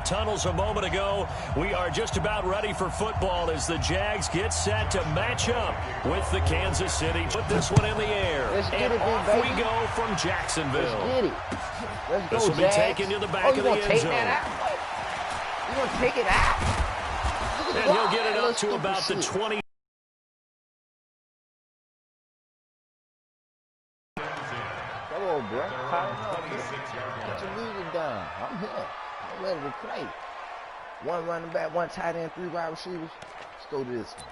Tunnels a moment ago. We are just about ready for football as the Jags get set to match up with the Kansas City. Put this one in the air. And off we go from Jacksonville. Let's get it. Let's go, this will be taken to the back of the end zone. You going to take it out? And he'll get it up to about the 20. Come on, bro. Get your leading down. I'm here. I'm ready to play. One running back, one tight end, 3 wide receivers. Let's go to this one.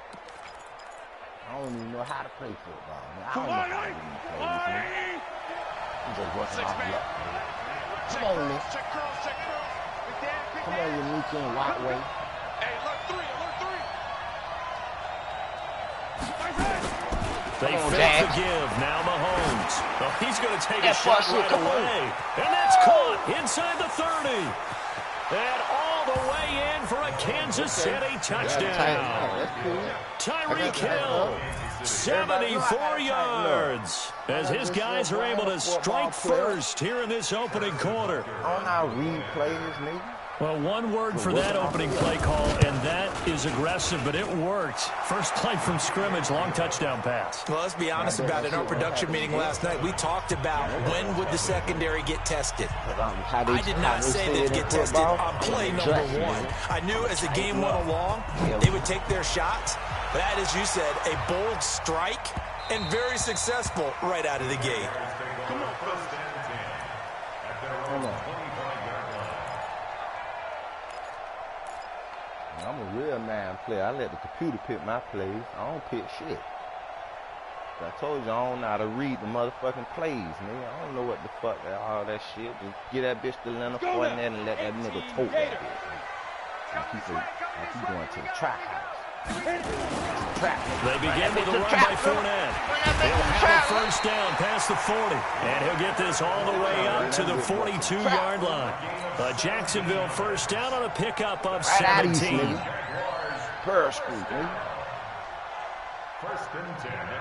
I don't even know how to play football, man. I don't know how to even play this, man. I'm just working off luck, man. Come on, man. Come on, you Nico and White way. They fail to give. Now Mahomes. Oh, he's going to take a shot right away. And that's caught inside the 30. And all the way in for a Kansas City touchdown. Tyreek Hill, 74 yards. As his guys are able to strike first here in this opening quarter. On our read plays, maybe. Well, one word for that opening play call, and that is aggressive, but it worked. First play from scrimmage, long touchdown pass. Well, let's be honest about it. In our production meeting last night, we talked about when would the secondary get tested. I did not say they'd get tested on play number 1. I knew as the game went along, they would take their shots. But that, as you said, a bold strike and very successful right out of the gate. Come on. I'm a real man player. I let the computer pick my plays. I don't pick shit. I told you I don't know how to read the motherfucking plays, man. I don't know what the fuck all that shit. Just get that bitch to Leonard Fournette and let that nigga tote that bitch. Like he's going to the track house. They begin with a run by Fournette. He'll have a first down past the 40. And he'll get this all the way up to the 42-yard line. A Jacksonville first down on a pickup of 17. First and 10 at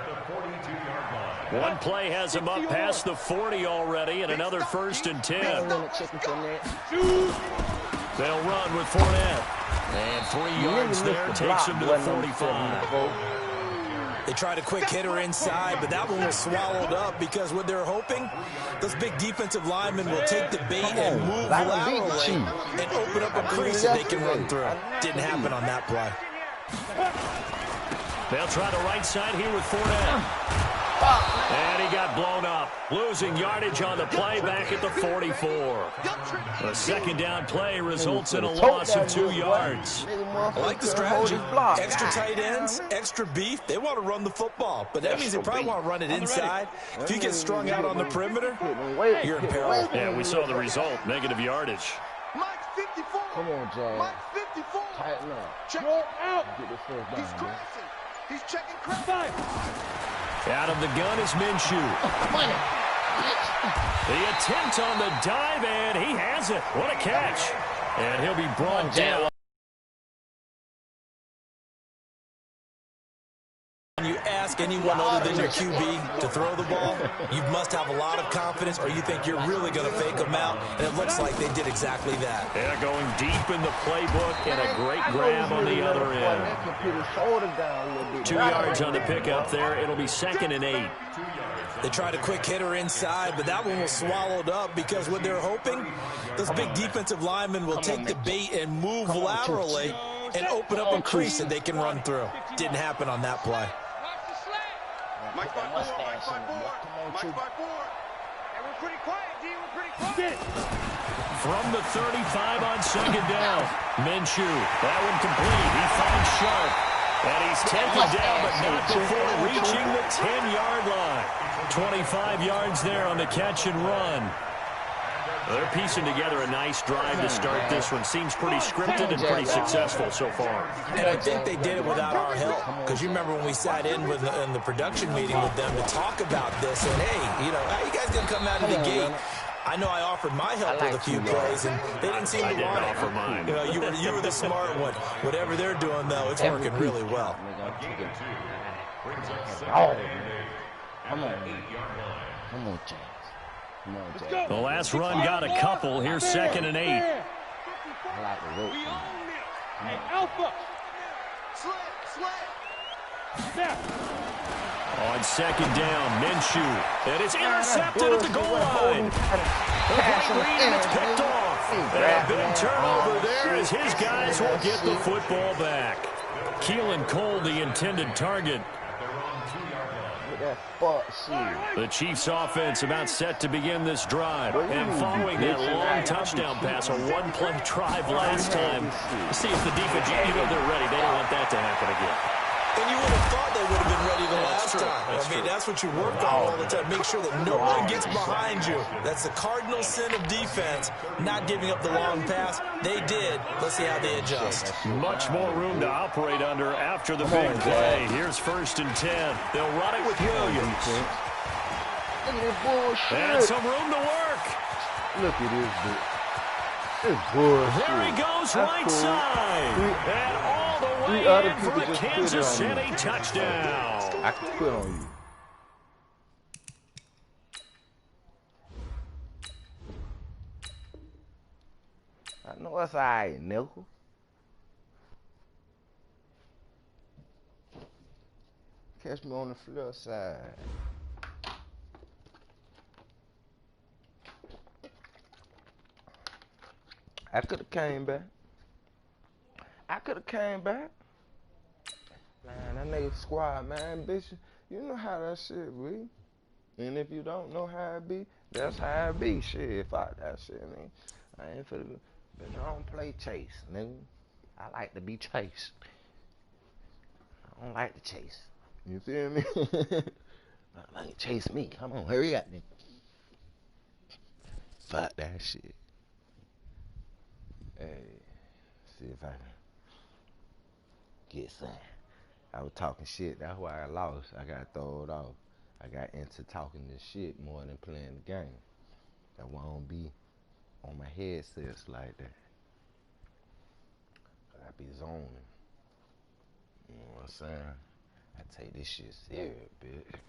the 42-yard line. One play has him up past the 40 already, and another first and 10. They'll run with Fournette. And 3 yards there takes him to the 45. They tried a quick hitter inside, but that one was swallowed up because what they're hoping, those big defensive linemen will take the bait and move laterally and open up a crease that they can run through. Didn't happen on that play. They'll try the right side here with Fournette. And he got blown up. Losing yardage on the play back at the 44. A second down play results in a loss of 2 yards. I like the strategy. Extra tight ends, extra beef. They want to run the football, but that means they probably want to run it inside. If you get strung out on the perimeter, you're in peril. Yeah, we saw the result. Negative yardage. Come on, Jay. Tighten up. Check out. Get this first down, He's crossing. He's checking crap. Out of the gun is Minshew. The attempt on the dive, and he has it. What a catch. And he'll be brought down. When you ask anyone other than your QB to throw the ball, you must have a lot of confidence or you think you're really going to fake them out, and it looks like they did exactly that. Yeah, going deep in the playbook and a great grab on the other end. 2 yards on the pickup there. It'll be 2nd and 8. They tried a quick hitter inside, but that one was swallowed up because what they're hoping, those big defensive linemen will take the bait and move laterally and open up a crease that they can run through. Didn't happen on that play. Mike by 4. Mike by 4. And we're pretty quiet, D. We're pretty quiet. From the 35 on 2nd down. Minshew. That one complete. He finds Sharp. And he's tempted down, but not before reaching the 10-yard line. 25 yards there on the catch and run. They're piecing together a nice drive to start this one. Seems pretty scripted and pretty successful so far. And I think they did it without our help. Because you remember when we sat in the production meeting with them to talk about this. And, hey, you know, how you guys going to come out of the gate? I know I offered my help with a few plays, and they didn't seem to want it. I didn't offer mine. You know, you were the smart one. Whatever they're doing, though, it's working really well. Come on, James. The last run got a couple. Here's 2nd and 8. like the rope. Hey, Alpha! Sled! On second down, Minshew. And it's intercepted at the goal line. The white lead, and it's picked off. And a big turnover there as his guys will get the football back. Keelan Cole, the intended target. The Chiefs' offense about set to begin this drive. And following that long touchdown pass, a one-play drive last time. See if the defense, they're ready. They don't want that to happen again. And you would have thought they would have been ready the last time. I mean, that's what you work on all the time. Make sure that no one gets behind you. That's the cardinal sin of defense, not giving up the long pass. They did. Let's see how they adjust. Much more room to operate under after the big play. Here's 1st and 10. They'll run it with Williams. And some room to work. Look at this, dude. It's bullshit. There he goes, right side. And all the way in for a Kansas City touchdown. I can quit on you. I know it's all right, nickel. Catch me on the flip side. I could have came back. Man, that nigga squad, man, bitch. You know how that shit be. And if you don't know how it be, that's how it be. Shit, fuck that shit, man. I ain't finna, but I don't play chase, nigga. I like to be chased. I don't like to chase. You feel me? Like chase me. Come on, hurry up, nigga. Fuck that shit. Hey, see if I can get some. I was talking shit. That's why I lost. I got thrown off. I got into talking this shit more than playing the game. That won't be on my headsets like that. I be zoning. You know what I'm saying? I take this shit serious, bitch.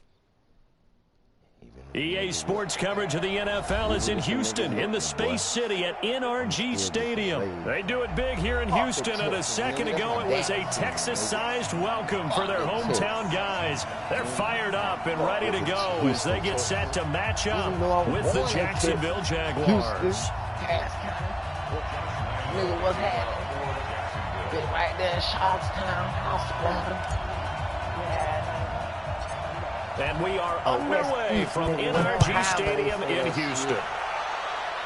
EA Sports coverage of the NFL is in Houston, in the Space City at NRG Stadium. They do it big here in Houston, and a second ago it was a Texas-sized welcome for their hometown guys. They're fired up and ready to go as they get set to match up with the Jacksonville Jaguars. Nigga, what's happening? Been right there in Sharpstown, house brother. And we are underway from NRG Stadium in Houston.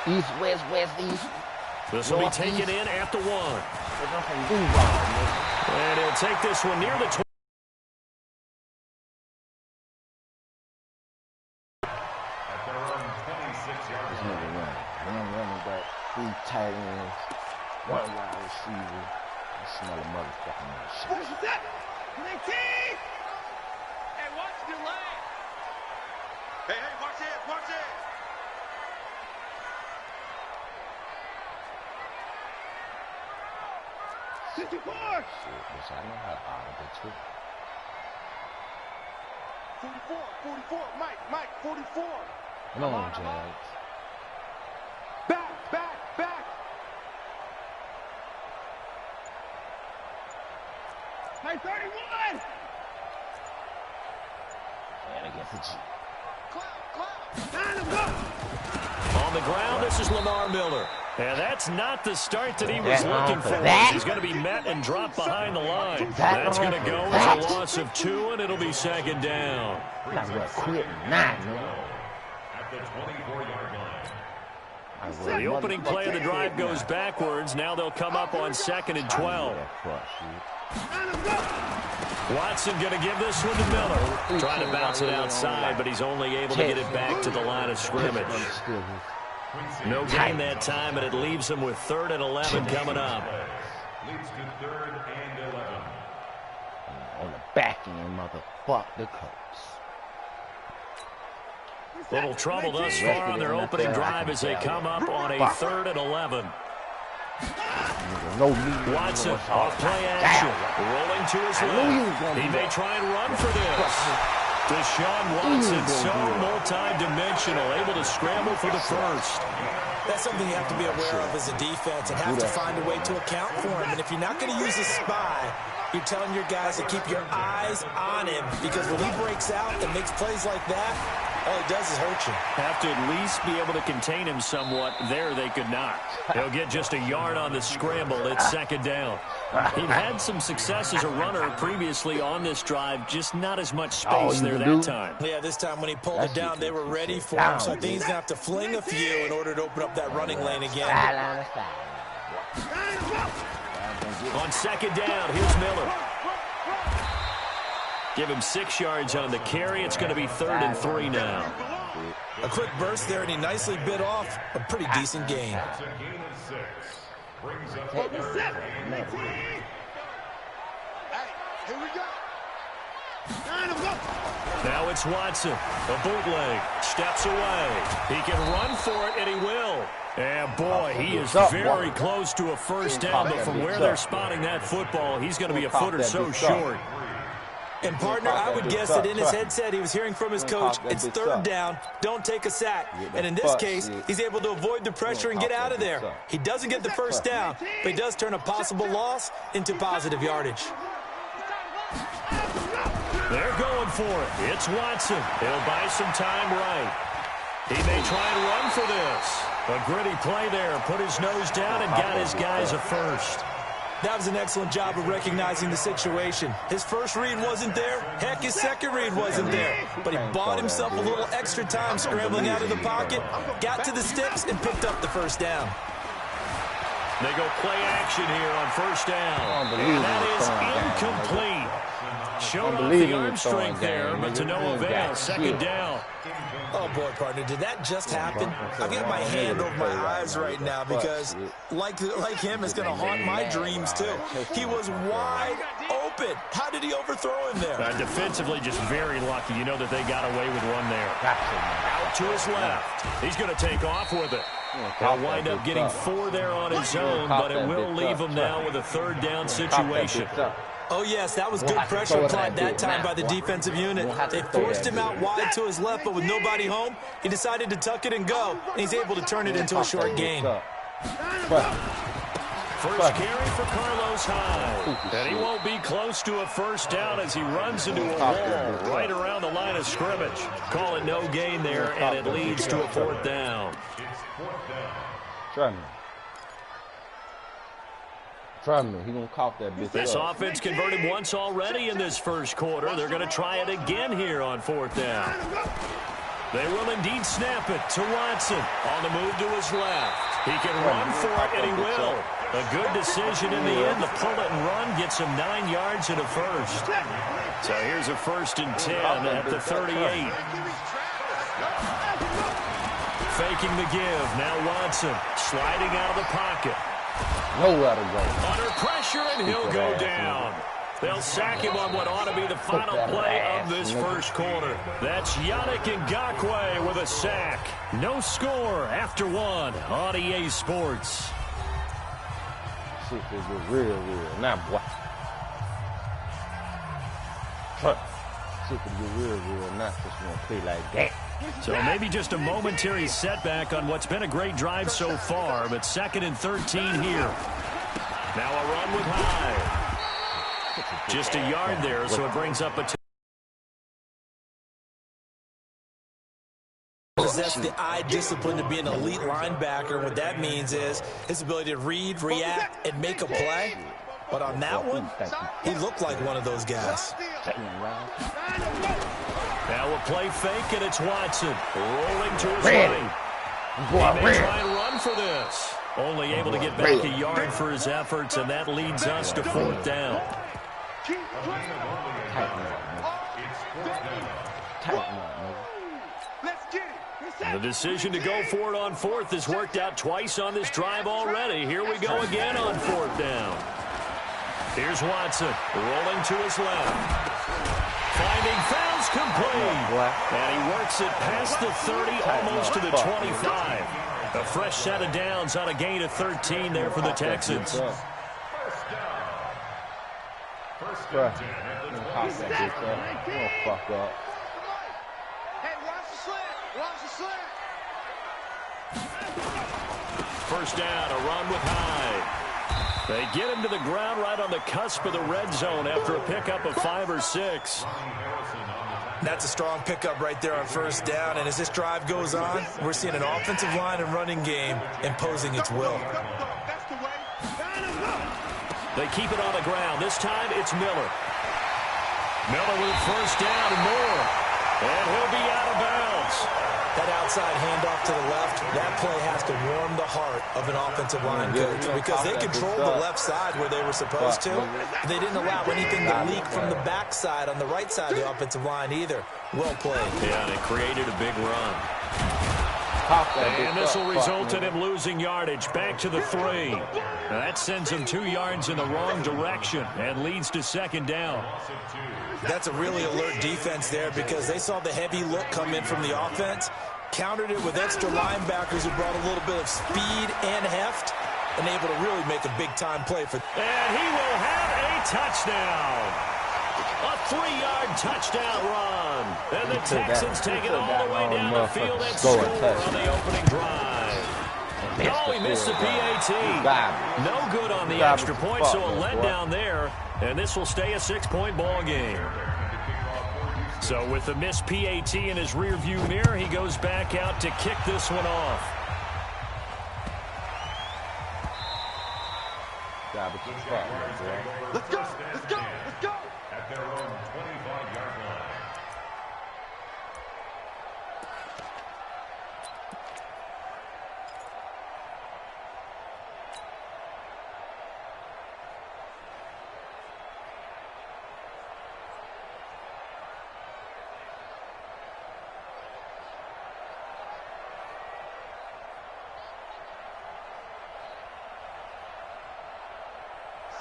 East, west, east. This will be taken in at the 1. And he'll take this one near the 20. At their own 26-yard line. One running back, 3 tight ends, 1 wide receiver. I smell a motherfucking shit. What is that? 19! Hey, watch the lane. Hey, watch it. 64! Shit, bitch, I know how to audible too. 44, Mike, 44. Come on, Jags. Back. Hey, 31! And against the G. On the ground, this is Lamar Miller. And that's not the start that he was looking for. He's going to be met and dropped behind the line. That's going to go as a loss of 2, and it'll be second down. I'm not going to quit now. At the 24-yard line. The opening play of the drive goes backwards. Now they'll come up on 2nd and 12. Watson going to give this one to Miller. Trying to bounce it outside, but he's only able to get it back to the line of scrimmage. No gain that time, and it leaves him with 3rd and 11 coming up. Leads to 3rd and 11. On the back end, motherfuck the Colts. Little trouble thus far on their opening drive as they come up on a 3rd and 11. Watson off play action, rolling to his left. He may try and run for this. Deshaun Watson, so multi-dimensional, able to scramble for the first. That's something you have to be aware of as a defense and have to find a way to account for him. And if you're not going to use a spy, you're telling your guys to keep your eyes on him, because when he breaks out and makes plays like that, all he does is hurt you. Have to at least be able to contain him somewhat. There they could not. He'll get just a yard on the scramble. It's second down. He'd had some success as a runner previously on this drive, just not as much space there that time. Yeah, this time when he pulled it down, they were ready for him. So I think he's going to have to fling a few in order to open up that running lane again. On second down, here's Miller. Give him 6 yards on the carry. It's going to be 3rd and 3 now. A quick burst there, and he nicely bit off a pretty decent gain. That's a gain of 6. Brings up the 3rd and 3. Here we go. Now it's Watson. A bootleg. Steps away. He can run for it, and he will. And boy, he is very close to a first down, but from where they're spotting that football, he's going to be a foot or so short. And, partner, I would guess that in his headset he was hearing from his coach, it's 3rd down, don't take a sack. And in this case, he's able to avoid the pressure and get out of there. He doesn't get the first down, but he does turn a possible loss into positive yardage. They're going for it. It's Watson. He'll buy some time right. He may try and run for this. A gritty play there. Put his nose down and got his guys a first. That was an excellent job of recognizing the situation. His first read wasn't there. Heck, his second read wasn't there. But he bought himself a little extra time scrambling out of the pocket, got to the sticks, and picked up the first down. They go play action here on first down. And that is incomplete. Showed off the arm strength there, but to no avail. Second down. Oh, boy, partner, did that just happen? I've got my hand over my eyes right now because, like him, it's going to haunt my dreams, too. He was wide open. How did he overthrow him there? Defensively, just very lucky. You know that they got away with one there. Out to his left. He's going to take off with it. He'll wind up getting 4 there on his own, but it will leave him now with a 3rd down situation. Oh, yes, that was good pressure applied that time by the defensive unit. They forced him out wide to his left, but with nobody home, he decided to tuck it and go, and he's able to turn it into a short gain. First carry for Carlos Hyde. And he won't be close to a first down as he runs into a wall right around the line of scrimmage. Call it no gain there, and it leads to a 4th down. Try me. He gonna cough that bitch. This offense converted once already in this first quarter. They're going to try it again here on 4th down. They will indeed snap it to Watson. On the move to his left. He can run for it, and he will. A good decision in the end. The pull it and run gets him 9 yards and a first. So here's a 1st and 10 at the 38. Faking the give. Now Watson sliding out of the pocket. Nowhere to go. Under pressure, and he'll go down. They'll sack him on what ought to be the final play of this first quarter. That's Yannick Ngakoue with a sack. No score after 1 on EA Sports. Shit is real. Now, boy. Shit is real. Not just want to play like that. So maybe just a momentary setback on what's been a great drive so far, but 2nd and 13 here. Now a run with Hyde. Just a yard there, so it brings up a possess the eye discipline to be an elite linebacker. What that means is his ability to read, react, and make a play. But on that one, he looked like one of those guys. Now a play fake, and it's Watson rolling to his right. He may try and run for this. Only able to get back a yard for his efforts, and that leads us to 4th down. The decision to go for it on 4th has worked out twice on this drive already. Here we go again on 4th down. Here's Watson rolling to his left. Finding fouls complete. And he works it past the 30, almost to the 25. A fresh set of downs on a gain of 13 there for the Texans. first down, a run with Hyde. They get him to the ground right on the cusp of the red zone after a pickup of 5 or 6. That's a strong pickup right there on first down, and as this drive goes on, we're seeing an offensive line and running game imposing its will. They keep it on the ground. This time it's Miller. Miller with first down and more. And he'll be out of bounds. That outside handoff to the left, that play has to warm the heart of an offensive line coach because they controlled the left side where they were supposed to. They didn't allow anything to leak from the backside on the right side of the offensive line either. Well played. Yeah, they created a big run. And this will result in him losing yardage back to the 3. Now that sends him 2 yards in the wrong direction and leads to second down. That's a really alert defense there because they saw the heavy look come in from the offense, countered it with extra linebackers who brought a little bit of speed and heft, and able to really make a big-time play for. And he will have a touchdown. A 3-yard touchdown run. And the Texans take it all the way down the field and score on the opening drive. Oh, he missed the PAT. No good on the extra point, so a letdown there. And this will stay a 6-point ball game. So with the missed PAT in his rearview mirror, he goes back out to kick this one off. Let's go! Let's go! Let's go! At their own 25-yard line.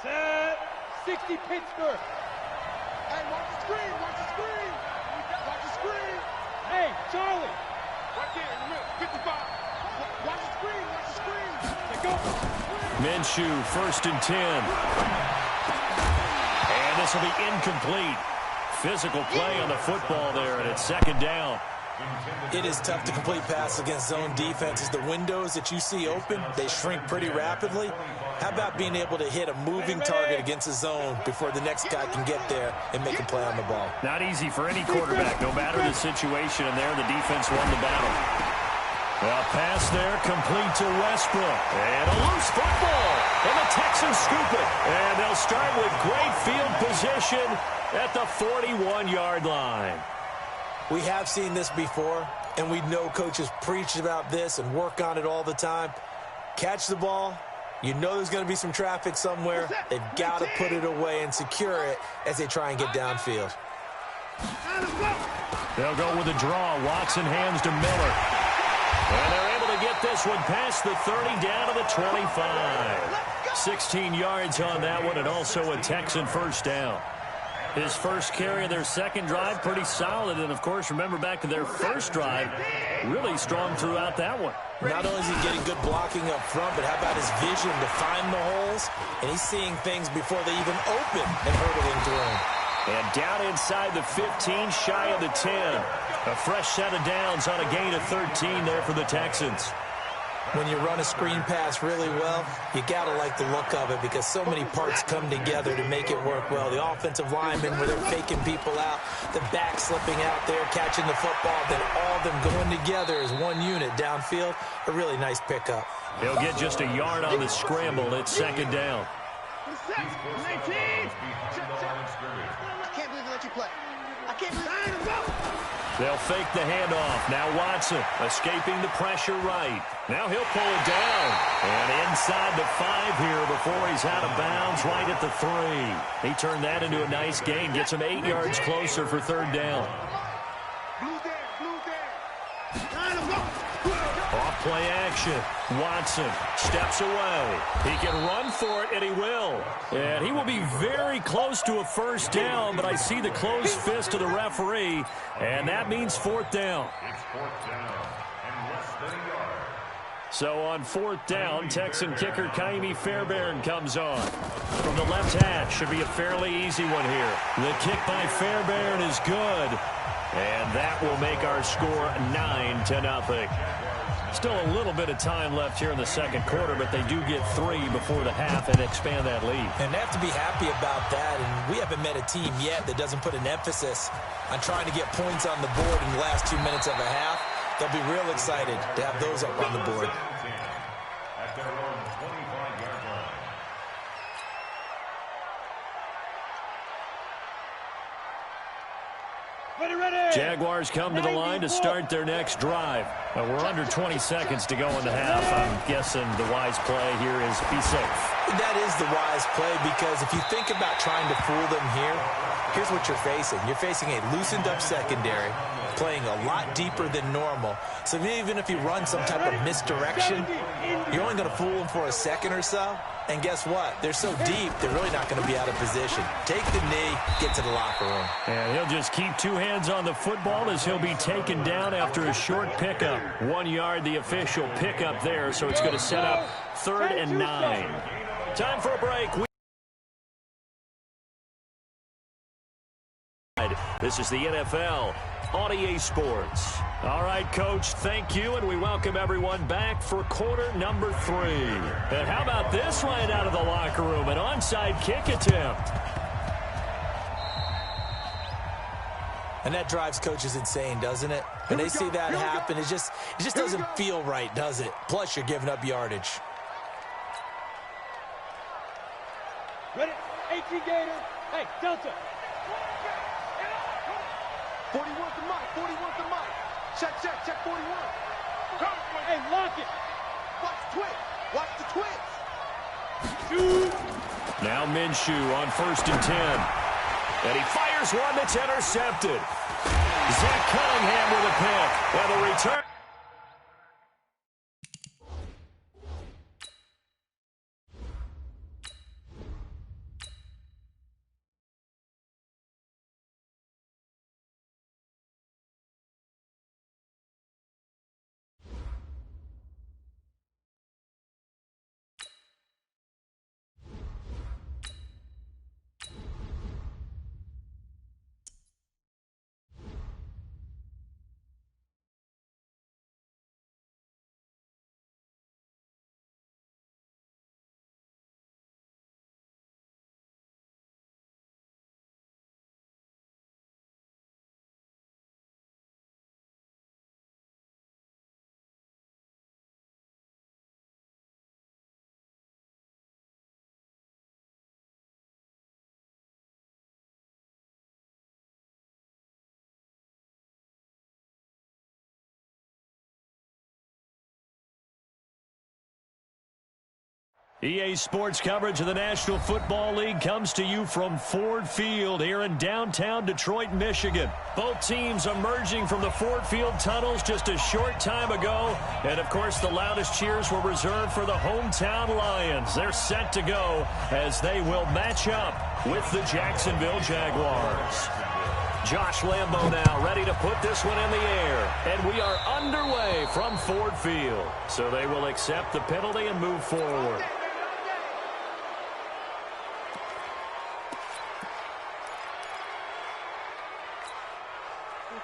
Set 60 Pittsburgh. Hey, watch the screen, watch the screen. Watch the screen. Hey, Charlie. Right there in the middle, 55. Watch the screen, watch the screen. Let go. Minshew, 1st and 10. And this will be incomplete. Physical play on the football there, and it's second down. It is tough to complete passes against zone defenses. The windows that you see open, they shrink pretty rapidly. How about being able to hit a moving target against a zone before the next guy can get there and make a play on the ball? Not easy for any quarterback, no matter the situation, and there the defense won the battle. A pass there, complete to Westbrook. And a loose football. And the Texans scoop it. And they'll start with great field position at the 41-yard line. We have seen this before, and we know coaches preach about this and work on it all the time. Catch the ball. You know there's going to be some traffic somewhere. They've got to put it away and secure it as they try and get downfield. They'll go with a draw. Watson hands to Miller. And they're able to get this one past the 30 down to the 25. 16 yards on that one, and also a Texan first down. His first carry of their second drive, pretty solid. And, of course, remember back to their first drive, really strong throughout that one. Not only is he getting good blocking up front, but how about his vision to find the holes? And he's seeing things before they even open and hurdling through them. And down inside the 15, shy of the 10. A fresh set of downs on a gain of 13 there for the Texans. When you run a screen pass really well, you got to like the look of it because so many parts come together to make it work well. The offensive linemen where they're faking people out, the back slipping out there, catching the football, then all of them going together as one unit downfield. A really nice pickup. He'll get just a yard on the scramble. It's second down. 19. I can't believe they let you play. I can't believe it. They'll fake the handoff. Now Watson escaping the pressure right. Now he'll pull it down. And inside the 5 here before he's out of bounds right at the 3. He turned that into a nice gain. Gets him 8 yards closer for third down. Off play action. Watson steps away. He can run for it, and he will. And he will be very close to a first down, but I see the closed fist of the referee, and that means fourth down. It's fourth down and less than a yard. So on fourth down, Texan kicker Kaimi Fairbairn comes on. From the left hash, should be a fairly easy one here. The kick by Fairbairn is good. And that will make our score 9-0. Still a little bit of time left here in the second quarter, but they do get 3 before the half and expand that lead. And they have to be happy about that, and we haven't met a team yet that doesn't put an emphasis on trying to get points on the board in the last 2 minutes of a half. They'll be real excited to have those up on the board. At their own 25-yard line. Jaguars come to the line to start their next drive. We're under 20 seconds to go in the half. I'm guessing the wise play here is be safe. That is the wise play, because if you think about trying to fool them here, here's what you're facing. You're facing a loosened-up secondary, playing a lot deeper than normal. So even if you run some type of misdirection, you're only going to fool them for a second or so. And guess what? They're so deep, they're really not going to be out of position. Take the knee, get to the locker room. And he'll just keep 2 hands on the football as he'll be taken down after a short pickup. 1 yard, the official pickup there, so it's going to set up 3rd and 9. Time for a break. This is the NFL on EA Sports. All right, Coach, thank you, and we welcome everyone back for quarter number 3. And how about this right out of the locker room, an onside kick attempt. And that drives coaches insane, doesn't it? When they see that happen, it just doesn't feel right, does it? Plus, you're giving up yardage. Ready? 18 Gator. Hey, Delta. 41 to Mike. 41 to Mike. Check 41. Hey, lock it. Watch the twins. Watch the twins. Shoot. Now Minshew on 1st and 10. And he fires one that's intercepted. Zach Cunningham with a pick. And the return. EA Sports coverage of the National Football League comes to you from Ford Field here in downtown Detroit, Michigan. Both teams emerging from the Ford Field tunnels just a short time ago. And, of course, the loudest cheers were reserved for the hometown Lions. They're set to go as they will match up with the Jacksonville Jaguars. Josh Lambo now ready to put this one in the air. And we are underway from Ford Field. So they will accept the penalty and move forward.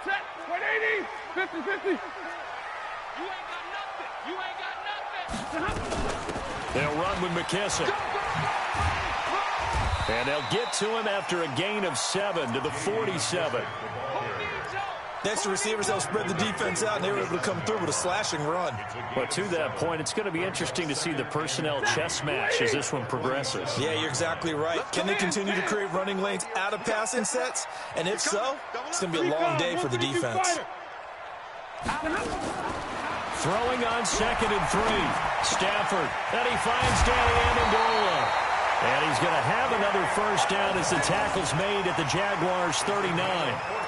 Check. 180. 50-50. You ain't got nothing. You ain't got nothing. They'll run with McKissick. And they'll get to him after a gain of 7 to the 47. Next to receivers, they'll spread the defense out, and they were able to come through with a slashing run. But to that point, it's going to be interesting to see the personnel chess match as this one progresses. Yeah, you're exactly right. Can they continue to create running lanes out of passing sets? And if so, it's going to be a long day for the defense. Throwing on 2nd and 3. Stafford. And he finds Danny Amendola. And he's going to have another first down as the tackle's made at the Jaguars' 39.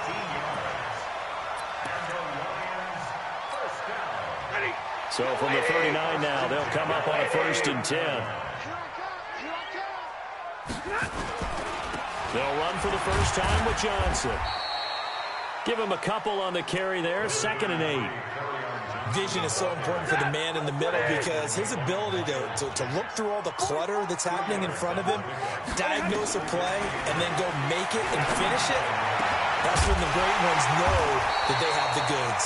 So from the 39 now, they'll come up on a 1st and 10. They'll run for the first time with Johnson. Give him a couple on the carry there, 2nd and 8. Vision is so important for the man in the middle because his ability to look through all the clutter that's happening in front of him, diagnose a play, and then go make it and finish it, that's when the great ones know that they have the goods.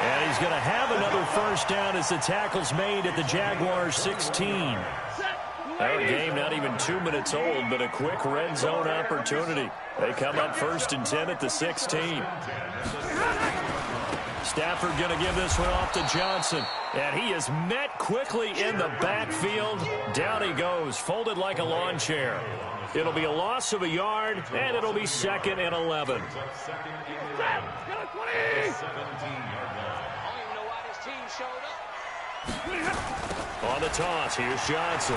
And he's going to have another first down as the tackle's made at the Jaguars' 16. Our game not even 2 minutes old, but a quick red zone opportunity. They come up 1st and 10 at the 16. Stafford going to give this one off to Johnson. And he is met quickly in the backfield. Down he goes, folded like a lawn chair. It'll be a loss of a yard, and it'll be 2nd and 11. On the toss, here's Johnson.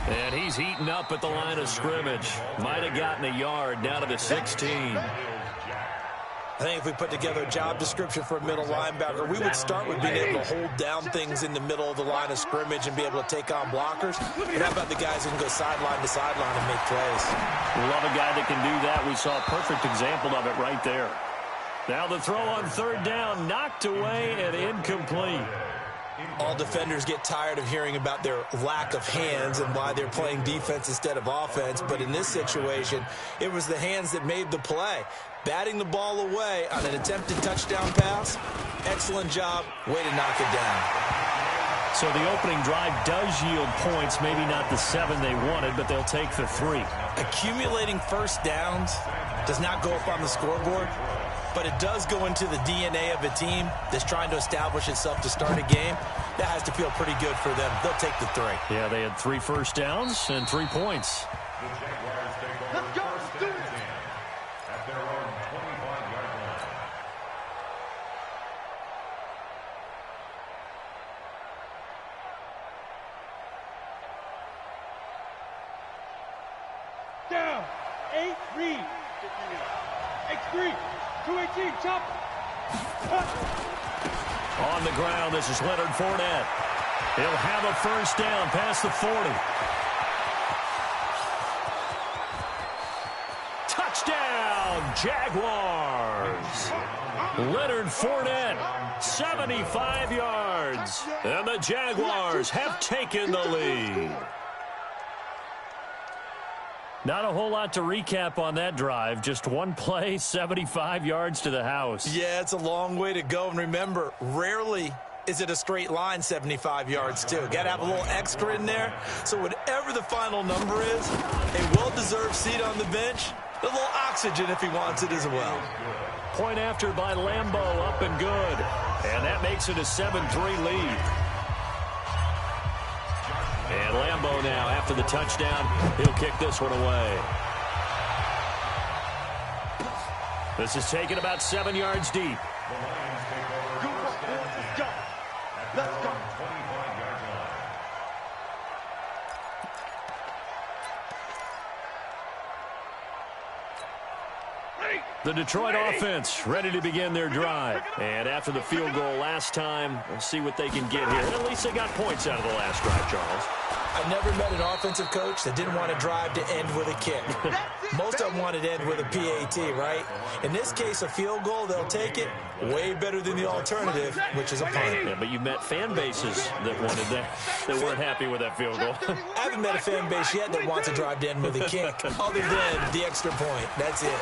And he's heating up at the line of scrimmage. Might have gotten a yard down to the 16. I think if we put together a job description for a middle linebacker, we would start with being able to hold down things in the middle of the line of scrimmage and be able to take on blockers. But how about the guys who can go sideline to sideline and make plays? Love a guy that can do that. We saw a perfect example of it right there. Now the throw on 3rd down, knocked away and incomplete. All defenders get tired of hearing about their lack of hands and why they're playing defense instead of offense. But in this situation, it was the hands that made the play. Batting the ball away on an attempted touchdown pass. Excellent job. Way to knock it down. So the opening drive does yield points. Maybe not the 7 they wanted, but they'll take the 3. Accumulating first downs does not go up on the scoreboard, but it does go into the DNA of a team that's trying to establish itself to start a game. That has to feel pretty good for them. They'll take the 3. Yeah, they had 3 first downs and 3 points. The Jaguars take over 1st and 10 at their own 25-yard line. Down. 8 read. X3. 218. Chop. On the ground, this is Leonard Fournette. He'll have a first down past the 40. Touchdown, Jaguars. Leonard Fournette, 75 yards. And the Jaguars have taken the lead. Not a whole lot to recap on that drive. Just one play, 75 yards to the house. Yeah, it's a long way to go. And remember, rarely is it a straight line 75 yards, too. Got to have a little extra in there. So whatever the final number is, a well-deserved seat on the bench, a little oxygen if he wants it as well. Point after by Lambeau, up and good. And that makes it a 7-3 lead. And Lambeau now, after the touchdown, he'll kick this one away. This is taken about 7 yards deep. The Lions take over 1st and 10 at their own 25-yard line. The Detroit offense ready to begin their drive. And after the field goal last time, we'll see what they can get here. And at least they got points out of the last drive, Charles. I've never met an offensive coach that didn't want to drive to end with a kick. Most of them wanted to end with a PAT, right? In this case, a field goal, they'll take it. Way better than the alternative, which is a punt. Yeah, but you met fan bases that wanted that, that weren't happy with that field goal. I haven't met a fan base yet that wants to drive to end with a kick, other than the extra point. That's it.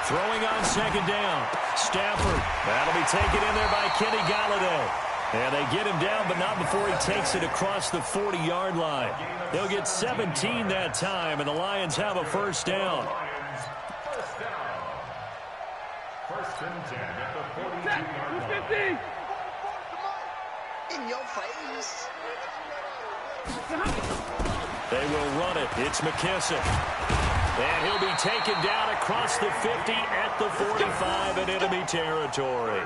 Throwing on 2nd down. Stafford. That'll be taken in there by Kenny Golladay. And they get him down, but not before he takes it across the 40-yard line. They'll get 17 that time, and the Lions have a first down. First down. 1st and 10 at the 42-yard line. In your face. They will run it. It's McKissick. And he'll be taken down across the 50 at the 45 in enemy territory.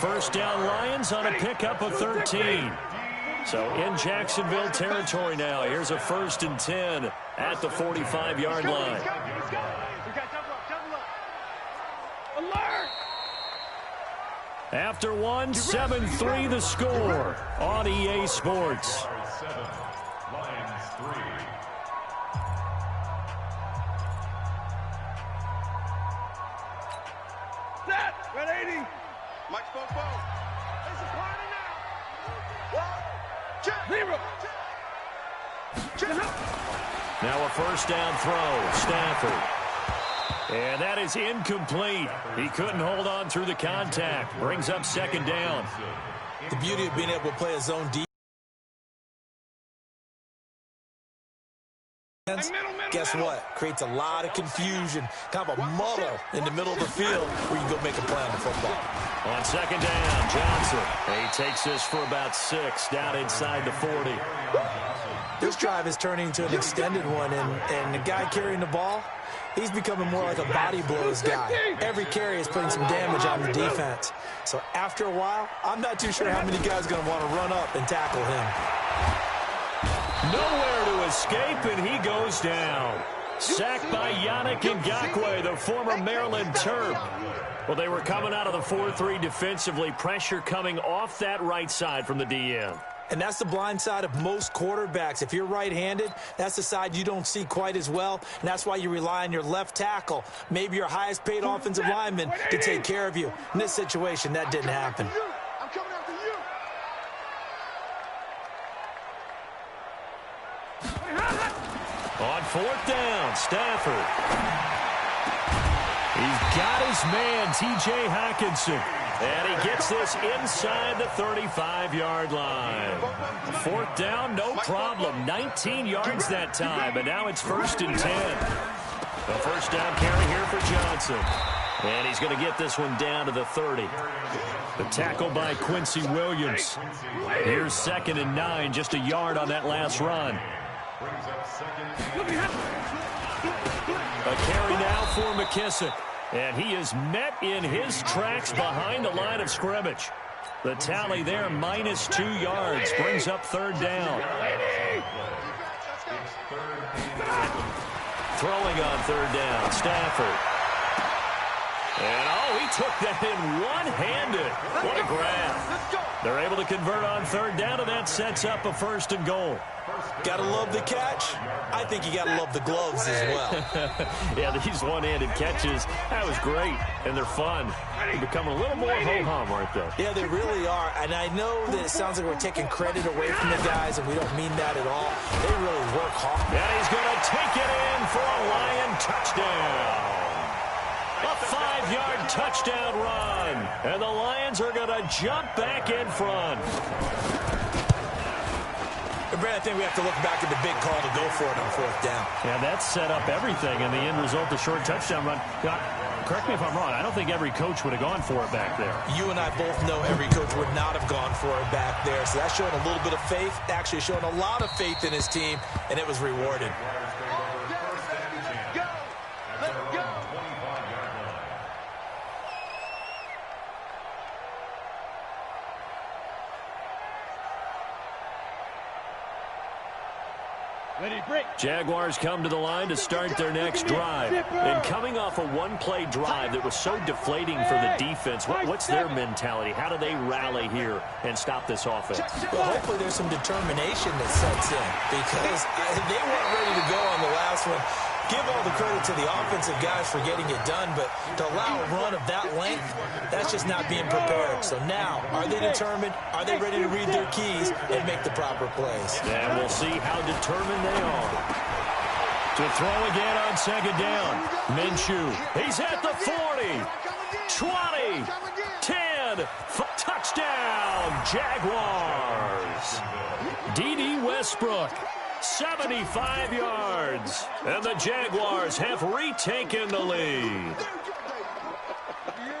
First down Lions on a pickup of 13. So in Jacksonville territory now. Here's a 1st and 10 at the 45-yard line. Alert! After one, 7-3 the score on EA Sports. 7, Lions 3. Set! 180! Mike Bobo! It's a party now! Zero! Now a first down throw. Stafford. And that is incomplete. He couldn't hold on through the contact. Brings up second down. The beauty of being able to play a zone defense. Guess what? Creates a lot of confusion, kind of a muddle in the middle of the field where you can go make a play on the football. On second down, Johnson. He takes this for about 6 down inside the 40. This drive is turning into an extended one, and the guy carrying the ball, he's becoming more like a body blows guy. Every carry is putting some damage on the defense. So after a while, I'm not too sure how many guys are going to want to run up and tackle him. Nowhere to escape, and he goes down. Sacked by Yannick Ngakoue, the former Maryland Terp. Well, they were coming out of the 4-3 defensively. Pressure coming off that right side from the DM. And that's the blind side of most quarterbacks. If you're right-handed, that's the side you don't see quite as well. And that's why you rely on your left tackle, maybe your highest-paid offensive lineman, to take care of you. In this situation, that didn't happen. I'm coming after you. On fourth down, Stafford. He's got his man, T.J. Hockenson. And he gets this inside the 35-yard line. Fourth down, no problem. 19 yards that time, but now it's 1st and 10. A first down carry here for Johnson. And he's going to get this one down to the 30. The tackle by Quincy Williams. Here's 2nd and 9, just a yard on that last run. A carry now for McKissick. And he is met in his tracks behind the line of scrimmage. The tally there, -2 yards, brings up 3rd down. Throwing on 3rd down, Stafford. And, oh, he took that in one-handed. What a grab. They're able to convert on 3rd down, and that sets up a 1st and goal. Gotta love the catch. I think you gotta love the gloves as well. Yeah, these one-handed catches, that was great, and they're fun. They're becoming a little more ho-hum, aren't they? Yeah, they really are, and I know that it sounds like we're taking credit away from the guys, and we don't mean that at all. They really work hard. And he's going to take it in for a Lion touchdown. A 5-yard touchdown run, and the Lions are going to jump back in front. Brad, I think we have to look back at the big call to go for it on 4th down. Yeah, that set up everything, and the end result, the short touchdown run. Correct me if I'm wrong. I don't think every coach would have gone for it back there. You and I both know every coach would not have gone for it back there. So that's showing a little bit of faith, actually showing a lot of faith in his team, and it was rewarded. Jaguars come to the line to start their next drive. And coming off a one-play drive that was so deflating for the defense, what's their mentality? How do they rally here and stop this offense? Well, hopefully there's some determination that sets in, because they weren't ready to go on the last one. Give all the credit to the offensive guys for getting it done, but to allow a run of that length, that's just not being prepared. So now, are they determined? Are they ready to read their keys and make the proper plays? And we'll see how determined they are. To throw again on 2nd down. Minshew, he's at the 40, 20, 10, touchdown, Jaguars. D.D. Westbrook. 75 yards, and the Jaguars have retaken the lead.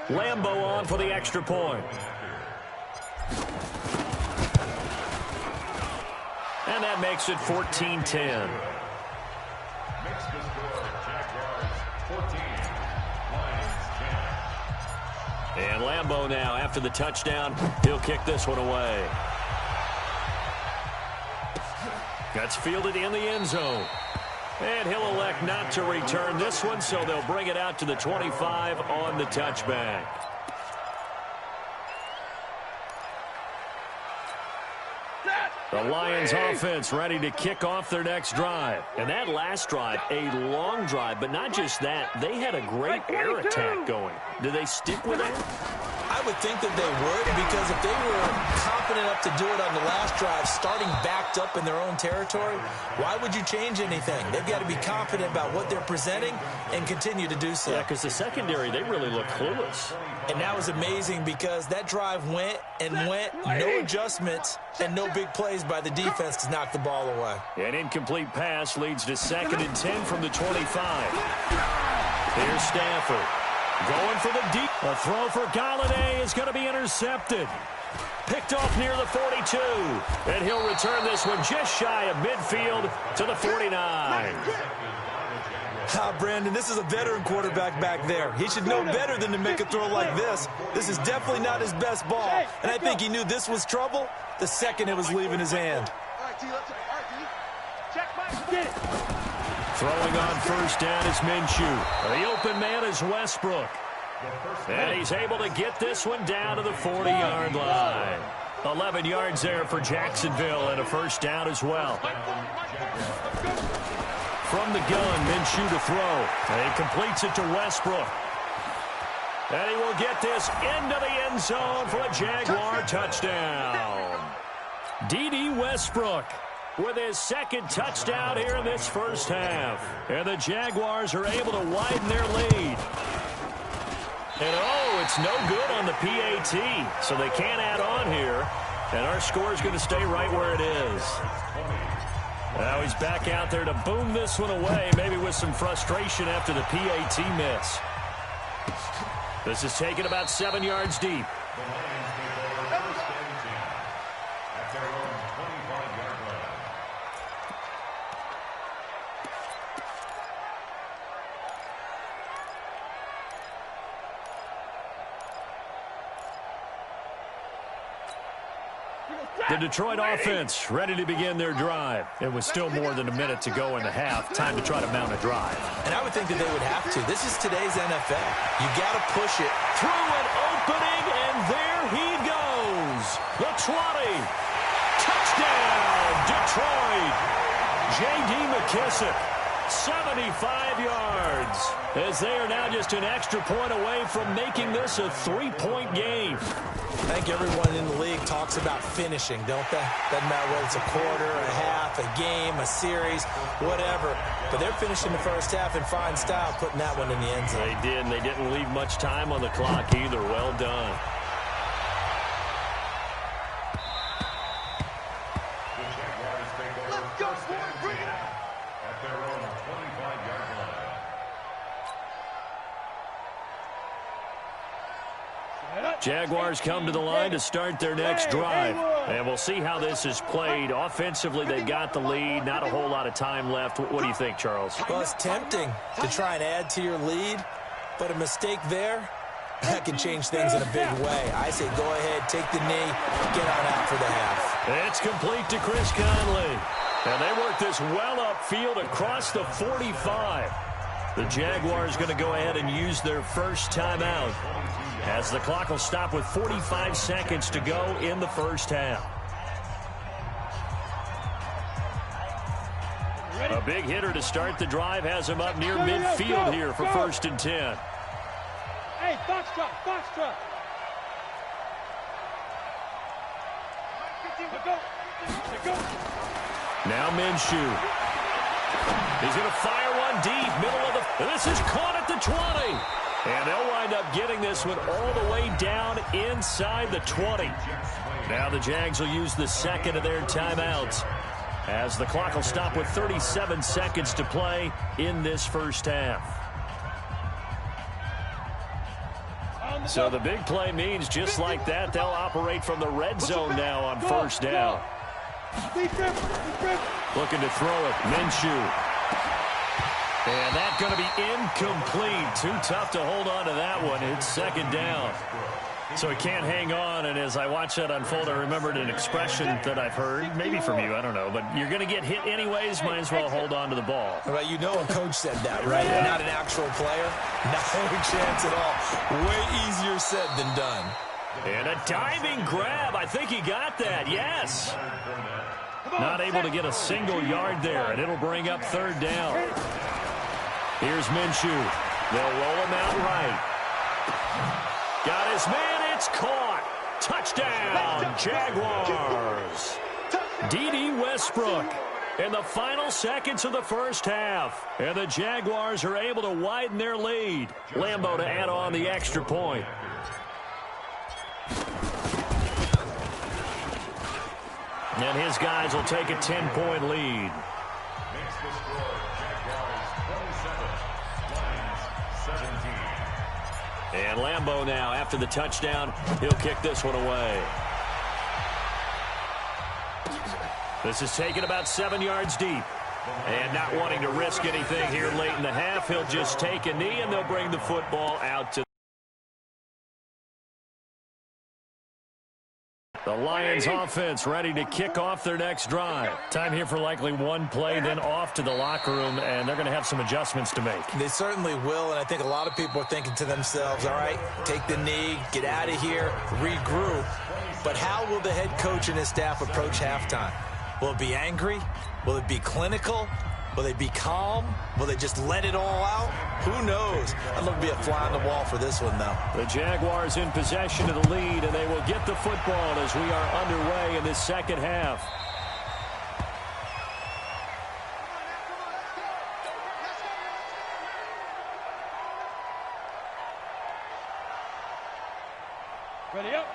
Lambeau on for the extra point. And that makes it 14-10. And Lambeau now, after the touchdown, he'll kick this one away. That's fielded in the end zone. And he'll elect not to return this one, so they'll bring it out to the 25 on the touchback. The Lions offense ready to kick off their next drive. And that last drive, a long drive, but not just that. They had a great air attack going. Do they stick with it? I would think that they would, because if they were confident enough to do it on the last drive, starting backed up in their own territory, why would you change anything? They've got to be confident about what they're presenting and continue to do so. Yeah, because the secondary, they really look clueless. And that was amazing because that drive went and went, no adjustments, and no big plays by the defense to knock the ball away. An incomplete pass leads to 2nd and 10 from the 25. Here's Stafford. Going for the deep. A throw for Galladay is going to be intercepted. Picked off near the 42. And he'll return this one just shy of midfield to the 49. Brandon, this is a veteran quarterback back there. He should know better than to make a throw like this. This is definitely not his best ball. And I think he knew this was trouble the second it was leaving his hand. Throwing on first down is Minshew. The open man is Westbrook. And he's able to get this one down to the 40-yard line. 11 yards there for Jacksonville and a first down as well. From the gun, Minshew to throw. And he completes it to Westbrook. And he will get this into the end zone for a Jaguar touchdown. D.D. Westbrook with his 2nd touchdown here in this first half. And the Jaguars are able to widen their lead. And it's no good on the PAT, so they can't add on here. And our score is going to stay right where it is. Now he's back out there to boom this one away, maybe with some frustration after the PAT miss. This is taken about 7 yards deep. The Detroit offense ready to begin their drive. It was still more than a minute to go in the half. Time to try to mount a drive. And I would think that they would have to. This is today's NFL. You got to push it. Through an opening, and there he goes. The 20. Touchdown, Detroit. J.D. McKissick, 75 yards. As they are now just an extra point away from making this a 3-point game. I think everyone in the league talks about finishing, don't they? Doesn't matter whether it's a quarter, a half, a game, a series, whatever. But they're finishing the first half in fine style, putting that one in the end zone. They did, and they didn't leave much time on the clock either. Well done. Let's go, boy, bring it out. At their own 25-yard line. Jaguars come to the line to start their next drive. And we'll see how this is played. Offensively, they've got the lead. Not a whole lot of time left. What do you think, Charles? Well, it's tempting to try and add to your lead, but a mistake there, that can change things in a big way. I say go ahead, take the knee, get on out for the half. It's complete to Chris Conley. And they work this well upfield across the 45. The Jaguars going to go ahead and use their first timeout, as the clock will stop with 45 seconds to go in the first half. A big hitter to start the drive has him up near midfield here for 1st and 10. Hey, foxtrot, foxtrot. Go. Now Minshew. He's going to fire one deep, middle of the... This is caught at the 20. And they'll wind up getting this one all the way down inside the 20. Now the Jags will use the second of their timeouts, as the clock will stop with 37 seconds to play in this first half. So the big play means just like that, they'll operate from the red zone now on first down. Looking to throw it, Minshew. And that's going to be incomplete. Too tough to hold on to that one. It's 2nd down. So he can't hang on, and as I watch that unfold, I remembered an expression that I've heard, maybe from you, I don't know, but you're going to get hit anyways, might as well hold on to the ball. Well, you know a coach said that, right? Yeah. Not an actual player. No chance at all. Way easier said than done. And a diving grab. I think he got that, yes. Not able to get a single yard there, and it'll bring up 3rd down. Here's Minshew. They'll roll him out right. Got his man. It's caught. Touchdown, Jaguars. D.D. Westbrook in the final seconds of the first half. And the Jaguars are able to widen their lead. Lambeau to add on the extra point. And his guys will take a 10-point lead. Makes the score Jaguars 27, Lions 17. And Lambeau now, after the touchdown, he'll kick this one away. This is taken about 7 yards deep. And not wanting to risk anything here late in the half, he'll just take a knee, and they'll bring the football out to the Lions offense ready to kick off their next drive. Time here for likely one play, then off to the locker room, and they're going to have some adjustments to make. They certainly will, and I think a lot of people are thinking to themselves, all right, take the knee, get out of here, regroup. But how will the head coach and his staff approach halftime? Will it be angry? Will it be clinical? Will they be calm? Will they just let it all out? Who knows? I'd love to be a fly on the wall for this one, though. The Jaguars in possession of the lead, and they will get the football as we are underway in this second half.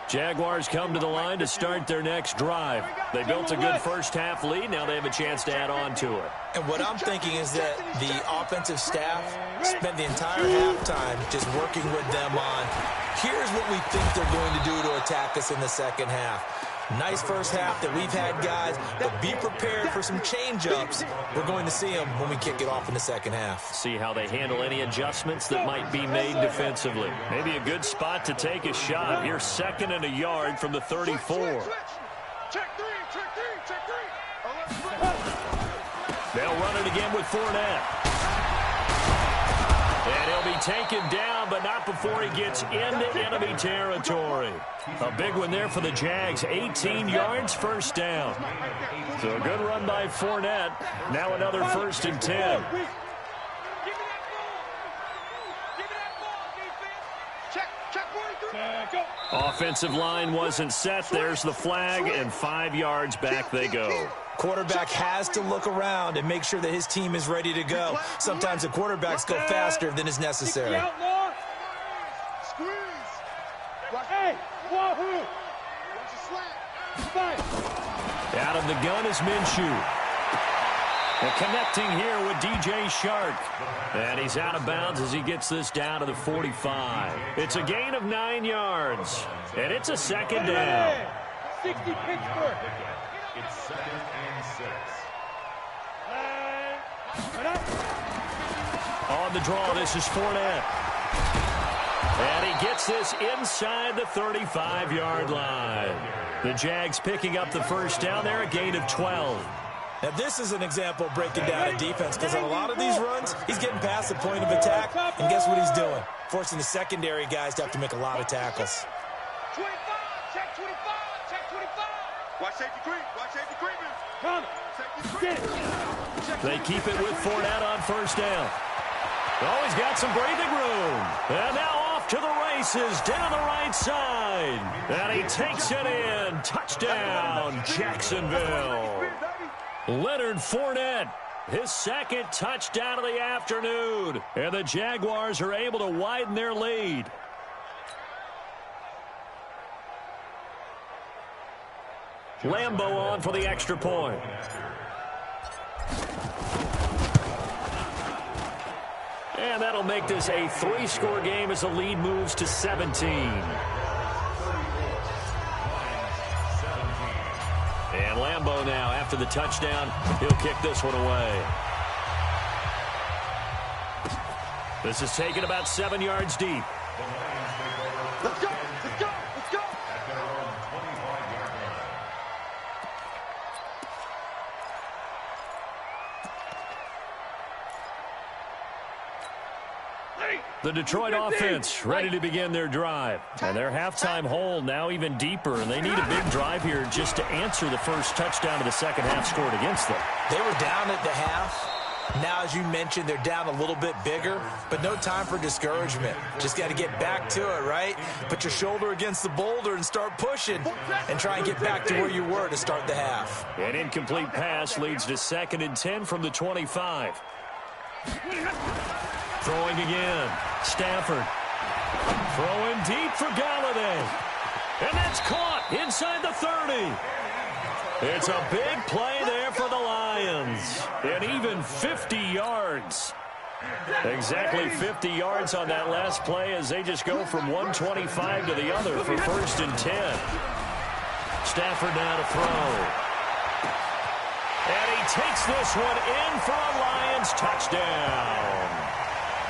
Jaguars come to the line to start their next drive. They built a good first-half lead. Now they have a chance to add on to it. And what I'm thinking is that the offensive staff spent the entire halftime just working with them on, here's what we think they're going to do to attack us in the second half. Nice first half that we've had, guys, but be prepared for some change-ups. We're going to see them when we kick it off in the second half. See how they handle any adjustments that might be made defensively. Maybe a good spot to take a shot. Here, 2nd and a yard from the 34. Check three. They'll run it again with Fournette. And he'll be taken down, but not before he gets into enemy territory. A big one there for the Jags. 18 yards, first down. So a good run by Fournette. Now another 1st and 10. Offensive line wasn't set. There's the flag, and 5 yards back they go. Quarterback has to look around and make sure that his team is ready to go. Sometimes the quarterbacks go faster than is necessary. Out of the gun is Minshew. And connecting here with DJ Shark. And he's out of bounds as he gets this down to the 45. It's a gain of 9 yards. And it's a 2nd down. 60 Pittsburgh. It's 2nd and 6. On the draw, this is Fournette. And he gets this inside the 35-yard line. The Jags picking up the first down there, a gain of 12. Now, this is an example of breaking down a defense, because on a lot of these runs, he's getting past the point of attack, and guess what he's doing? Forcing the secondary guys to have to make a lot of tackles. 25, check 25, check 25. Watch safety creep, They keep it with Fournette on first down. Oh, he's got some breathing room. And now off to the races down the right side. And he takes it in. Touchdown, Jacksonville. Leonard Fournette, his 2nd touchdown of the afternoon. And the Jaguars are able to widen their lead. Lambeau on for the extra point. And that'll make this a 3-score game as the lead moves to 17. And Lambeau now, after the touchdown, he'll kick this one away. This is taken about 7 yards deep. Let's go, let's go, let's go. At their own 25-yard line. The Detroit offense ready to begin their drive. And their halftime hole now even deeper, and they need a big drive here just to answer the first touchdown of the second half scored against them. They were down at the half, Now, as you mentioned, they're down a little bit bigger, but no time for discouragement. Just got to get back to it, right? Put your shoulder against the boulder and start pushing and try and get back to where you were to start the half. An incomplete pass leads to 2nd and 10 from the 25. Throwing again. Stafford. Throwing deep for Galladay. And that's caught inside the 30. It's a big play there for the Lions. And even 50 yards. Exactly 50 yards on that last play as they just go from 125 to the other for 1st and 10. Stafford now to throw. And he takes this one in for a Lions touchdown.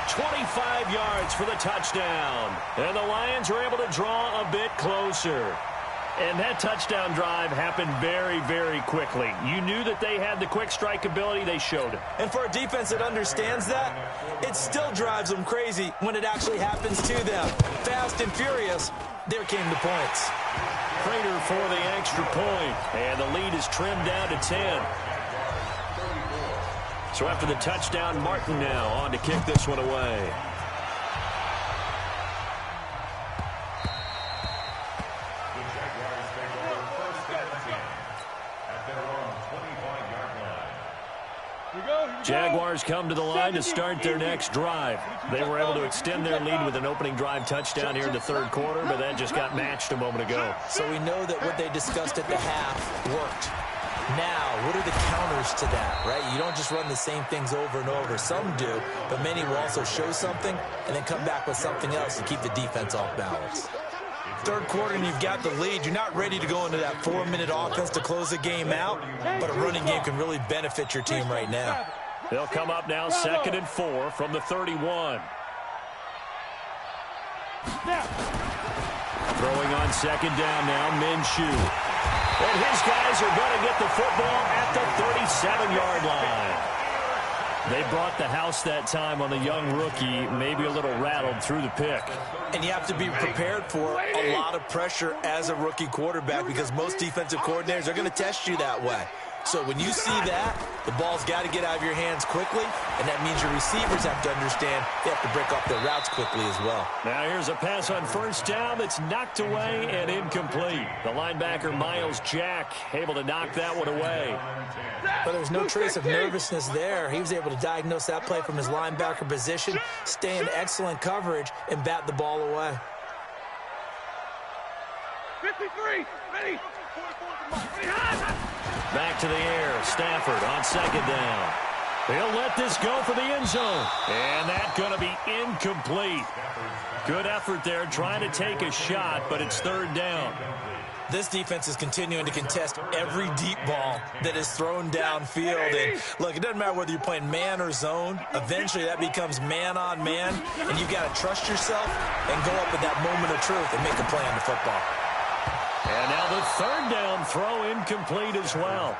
25 yards for the touchdown. And the Lions are able to draw a bit closer. And that touchdown drive happened very, very quickly. You knew that they had the quick strike ability. They showed it. And for a defense that understands that, it still drives them crazy when it actually happens to them. Fast and furious, there came the points. Prater for the extra point. And the lead is trimmed down to 10. So after the touchdown, Martin now on to kick this one away. Jaguars come to the line to start their next drive. They were able to extend their lead with an opening drive touchdown here in the 3rd quarter, but that just got matched a moment ago. So we know that what they discussed at the half worked. Now, what are the counters to that, right? You don't just run the same things over and over. Some do, but many will also show something and then come back with something else to keep the defense off balance. 3rd quarter and you've got the lead. You're not ready to go into that 4-minute offense to close the game out, but a running game can really benefit your team right now. They'll come up now 2nd and 4 from the 31. Throwing on 2nd down now, Minshew. And his guys are going to get the football at the 37-yard line. They brought the house that time on the young rookie, maybe a little rattled through the pick. And you have to be prepared for a lot of pressure as a rookie quarterback because most defensive coordinators are going to test you that way. So when you see that, the ball's got to get out of your hands quickly, and that means your receivers have to understand they have to break off their routes quickly as well. Now here's a pass on 1st down that's knocked away and incomplete. The linebacker, Miles Jack, able to knock that one away. But there's no trace of nervousness there. He was able to diagnose that play from his linebacker position, stay in excellent coverage, and bat the ball away. 53, ready. Back to the air. Stafford on 2nd down. He'll let this go for the end zone. And that's going to be incomplete. Good effort there trying to take a shot, but it's 3rd down. This defense is continuing to contest every deep ball that is thrown downfield. And look, it doesn't matter whether you're playing man or zone. Eventually that becomes man on man, and you've got to trust yourself and go up at that moment of truth and make a play on the football. And now the 3rd down throw incomplete as well.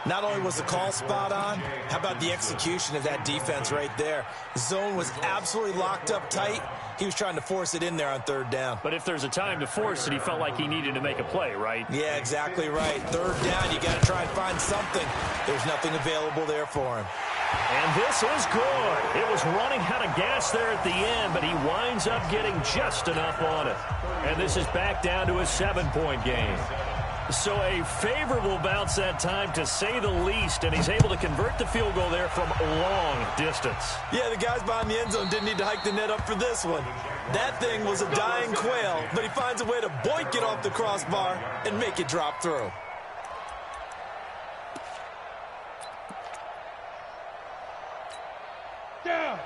Not only was the call spot on, how about the execution of that defense right there? Zone was absolutely locked up tight. He was trying to force it in there on 3rd down. But if there's a time to force it, he felt like he needed to make a play, right? Yeah, exactly right. 3rd down, you got to try and find something. There's nothing available there for him. And this is good. It was running out of gas there at the end, but he winds up getting just enough on it. And this is back down to a 7-point game. So a favorable bounce that time, to say the least, and he's able to convert the field goal there from a long distance. Yeah, the guys behind the end zone didn't need to hike the net up for this one. That thing was a dying quail, but he finds a way to boink it off the crossbar and make it drop through.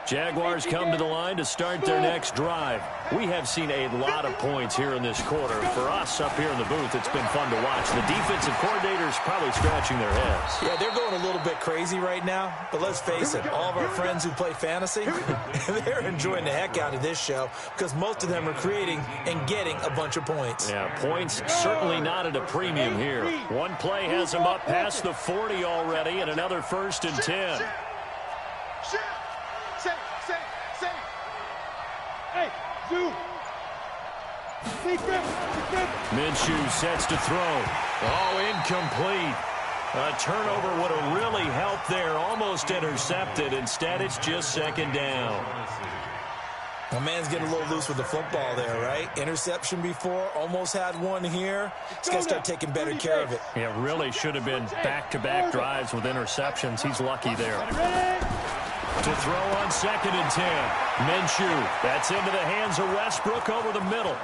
Jaguars come to the line to start their next drive. We have seen a lot of points here in this quarter. For us up here in the booth, it's been fun to watch. The defensive coordinators probably scratching their heads. Yeah, they're going a little bit crazy right now, but let's face it, all of our friends who play fantasy, they're enjoying the heck out of this show because most of them are creating and getting a bunch of points. Yeah, points certainly not at a premium here. One play has them up past the 40 already, and another 1st and 10. Minshew sets to throw. Oh, incomplete. A turnover would have really helped there. Almost intercepted. Instead, it's just second down. My man's getting a little loose with the football there, right? Interception before, almost had one here. He's got to start taking better care of it. Yeah, really should have been back-to-back drives with interceptions. He's lucky there. To throw on 2nd and 10. Minshew, that's into the hands of Westbrook over the middle.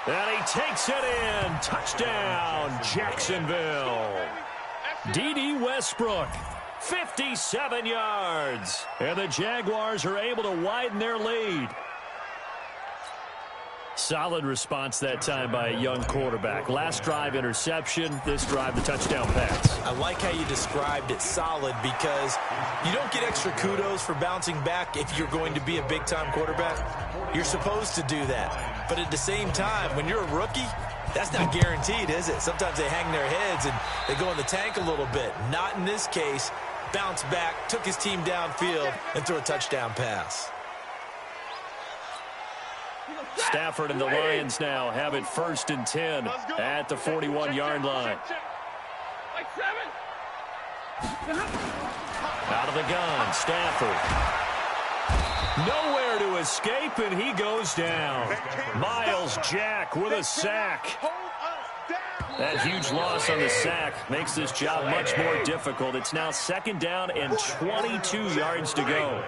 And he takes it in. Touchdown, Jacksonville. D.D. Westbrook. 57 yards. And the Jaguars are able to widen their lead. Solid response that time by a young quarterback. Last drive, interception. This drive, the touchdown pass. I like how you described it, solid, because you don't get extra kudos for bouncing back if you're going to be a big-time quarterback. You're supposed to do that. But at the same time, when you're a rookie, that's not guaranteed, is it? Sometimes they hang their heads and they go in the tank a little bit. Not in this case. Bounced back, took his team downfield, and threw a touchdown pass. Stafford and the Lions now have it 1st and 10 at the 41-yard line. Out of the gun, Stafford. Nowhere to escape, and he goes down. Miles Jack with a sack. That huge loss on the sack makes this job much more difficult. It's now 2nd down and 22 yards to go.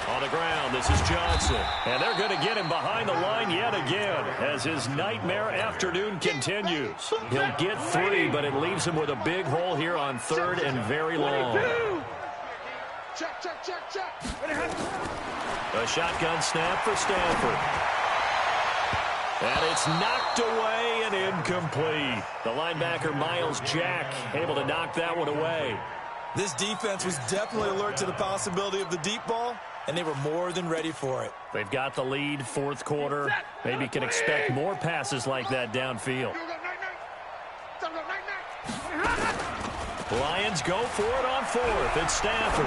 On the ground, this is Johnson. And they're going to get him behind the line yet again as his nightmare afternoon continues. He'll get 3, but it leaves him with a big hole here on 3rd and very long. Check. A shotgun snap for Stafford. And it's knocked away and incomplete. The linebacker, Miles Jack, able to knock that one away. This defense was definitely alert to the possibility of the deep ball, and they were more than ready for it. They've got the lead, 4th quarter. Maybe can expect more passes like that downfield. Lions go for it on 4th. It's Stafford.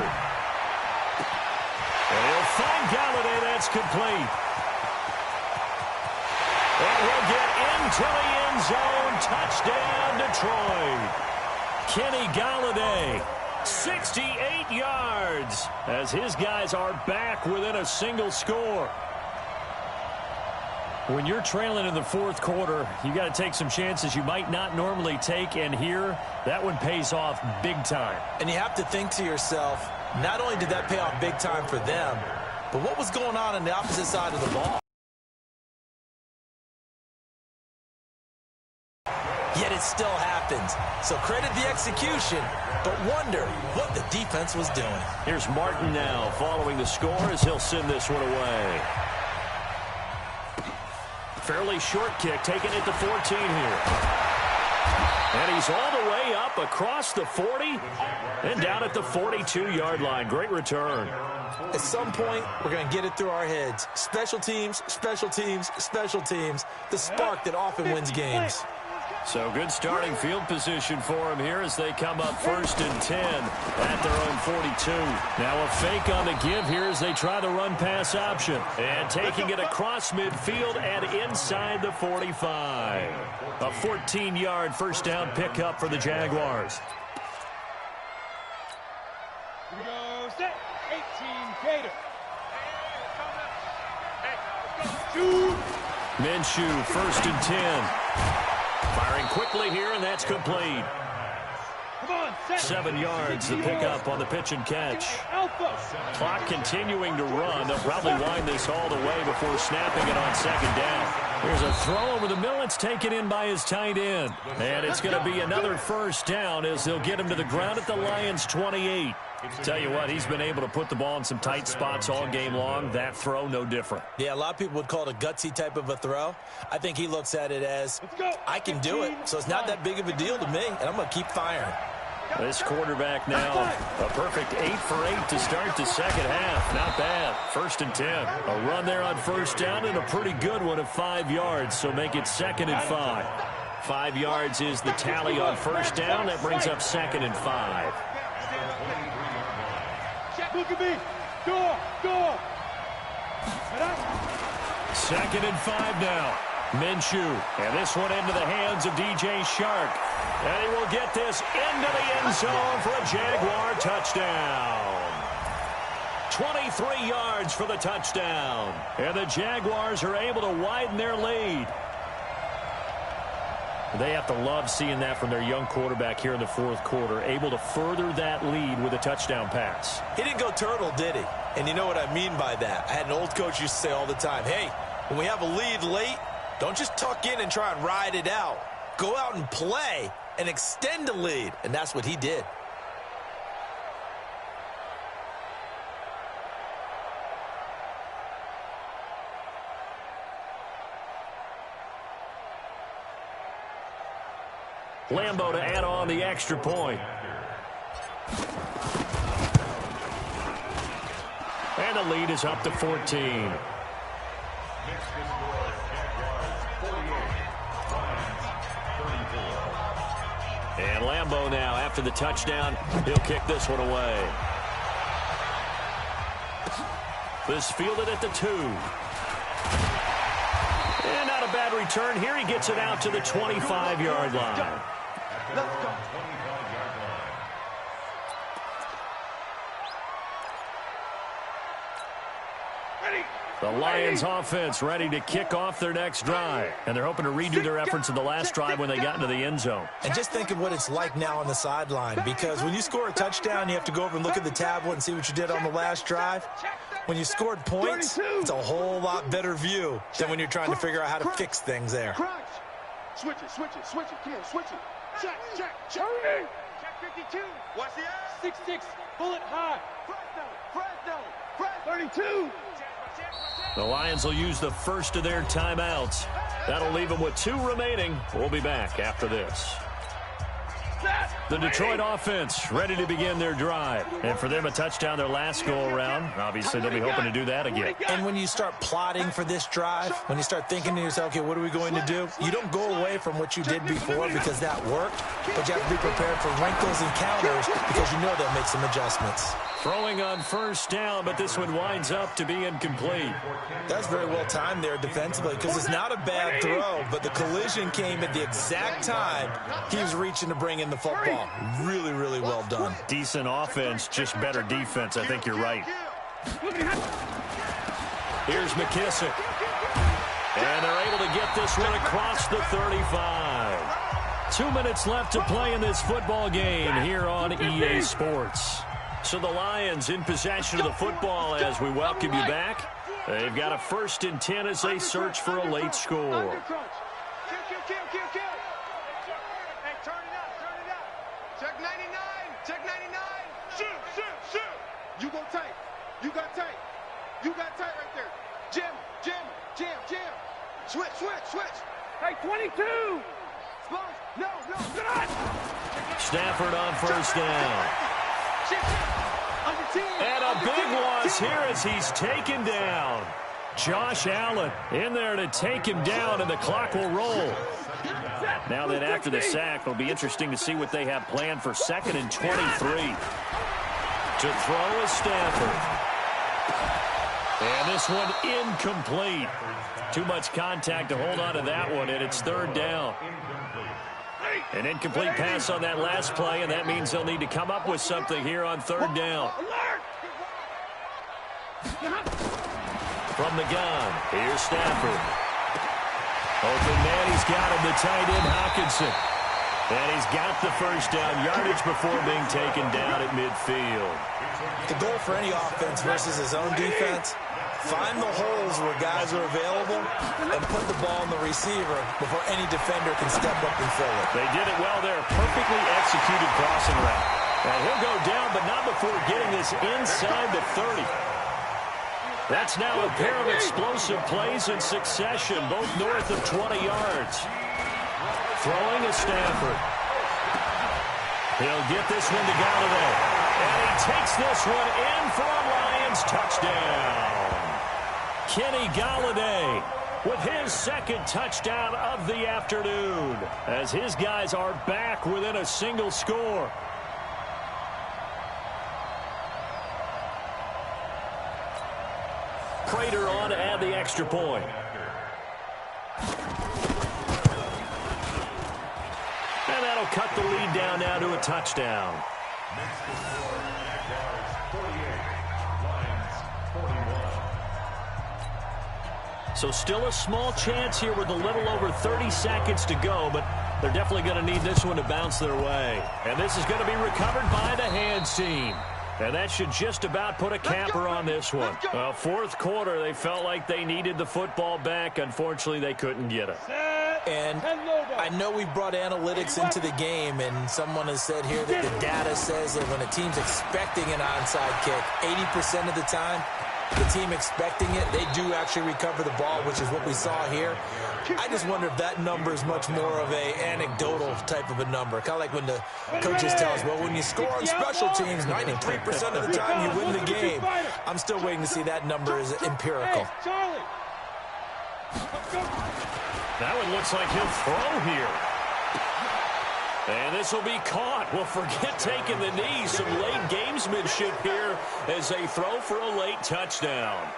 And he'll find Galladay. That's complete. And we'll get into the end zone. Touchdown, Detroit. Kenny Galladay, 68 yards, as his guys are back within a single score. When you're trailing in the 4th quarter, you got to take some chances you might not normally take, and here, that one pays off big time. And you have to think to yourself, not only did that pay off big time for them, but what was going on the opposite side of the ball? Yet it still happens. So credit the execution, but wonder what the defense was doing. Here's Martin now following the score as he'll send this one away. Fairly short kick, taking it to 14 here. And he's all the way up across the 40 and down at the 42-yard line. Great return. At some point, we're going to get it through our heads. Special teams, special teams, special teams. The spark that often wins games. So good starting field position for him here as they come up 1st and 10 at their own 42. Now a fake on the give here as they try the run-pass option. And taking it across midfield and inside the 45. A 14-yard first down pickup for the Jaguars. Here we go, set, 18, Gator. Minshew, 1st and 10. Firing quickly here, and that's complete. 7 yards, the pickup on the pitch and catch. Clock continuing to run. They'll probably wind this all the way before snapping it on 2nd down. Here's a throw over the middle. It's taken in by his tight end. And it's going to be another first down as they'll get him to the ground at the Lions' 28. Tell you what, he's been able to put the ball in some tight spots all game long. That throw, no different. Yeah, a lot of people would call it a gutsy type of a throw. I think he looks at it as, I can do it, so it's not that big of a deal to me, and I'm going to keep firing. This quarterback now, a perfect 8 for 8 to start the second half. Not bad. 1st and 10. A run there on first down and a pretty good one of 5 yards, so make it 2nd and 5. 5 yards is the tally on first down. That brings up 2nd and 5. Look at me. Go. 2nd and 5 now. Minshew. And this one into the hands of DJ Shark. And he will get this into the end zone for a Jaguar touchdown. 23 yards for the touchdown. And the Jaguars are able to widen their lead. They have to love seeing that from their young quarterback here in the 4th quarter, able to further that lead with a touchdown pass. He didn't go turtle, did he? And you know what I mean by that. I had an old coach used to say all the time, hey, when we have a lead late, don't just tuck in and try and ride it out. Go out and play and extend the lead. And that's what he did. Lambeau to add on the extra point. And the lead is up to 14. And Lambeau now, after the touchdown, he'll kick this one away. This fielded at the 2. And not a bad return here. He gets it out to the 25-yard line. Let's go. The Lions offense ready to kick off their next drive. And they're hoping to redo their efforts in the last drive when they got into the end zone. And just think of what it's like now on the sideline, because when you score a touchdown, you have to go over and look at the tablet and see what you did on the last drive. When you scored points, it's a whole lot better view than when you're trying to figure out how to fix things there. Switch it, Kim, switch it. Check. Check 52. What's the 6-6, bullet high. Fresno. 32. The Lions will use the first of their timeouts. That'll leave them with 2 remaining. We'll be back after this. The Detroit offense ready to begin their drive. And for them, a touchdown their last go-around. Obviously, they'll be hoping to do that again. And when you start plotting for this drive, when you start thinking to yourself, okay, what are we going to do? You don't go away from what you did before because that worked, but you have to be prepared for wrinkles and counters because you know they'll make some adjustments. Throwing on first down, but this one winds up to be incomplete. That's very well timed there defensively because it's not a bad throw, but the collision came at the exact time he was reaching to bring in the football. Really, really well done. Decent offense, just better defense. I think you're right. Here's McKissick. And they're able to get this one across the 35. 2 minutes left to play in this football game here on EA Sports. So the Lions in possession of the football as we welcome you back. They've got a 1st and 10 as they search for a late score. Hey, turn it up. Check 99. Shoot. You go tight. You got tight right there. Jim. Switch. Hey, 22. No. Stafford on first down. And a big loss here as he's taken down. Josh Allen in there to take him down, and the clock will roll. Now then, after the sack, it'll be interesting to see what they have planned for 2nd and 23. To throw is Stafford. And this one incomplete. Too much contact to hold on to that one, and it's 3rd down. An incomplete pass on that last play, and that means they'll need to come up with something here on 3rd down. From the gun, here's Stafford. Open man, he's got him, the tight end, Hockenson. And he's got the first down yardage before being taken down at midfield. The goal for any offense versus his own defense, find the holes where guys are available and put the ball in the receiver before any defender can step up and fill it. They did it well there. Perfectly executed crossing route. And he'll go down, but not before getting this inside the 30. That's now a pair of explosive plays in succession, both north of 20 yards. Throwing is Stafford. He'll get this one to Galladay. And he takes this one in for a Lions touchdown. Kenny Galladay with his 2nd touchdown of the afternoon as his guys are back within a single score. Prater on to add the extra point. And that'll cut the lead down now to a touchdown. Next to score, Jaguars 48, Lions 41. So still a small chance here with a little over 30 seconds to go, but they're definitely going to need this one to bounce their way. And this is going to be recovered by the hands team. And that should just about put a capper on this one. Well, fourth quarter, they felt like they needed the football back. Unfortunately, they couldn't get it. And I know we brought analytics into the game, and someone has said here that the data says that when a team's expecting an onside kick, 80% of the time, the team expecting it, they do actually recover the ball, which is what we saw here. I just wonder if that number is much more of a anecdotal type of a number. Kind of like when the coaches tell us, well, when you score on special teams, 93% of the time you win the game. I'm still waiting to see that number is empirical. That one looks like he'll throw here. And this will be caught. Well, forget taking the knee. Some late gamesmanship here as they throw for a late touchdown.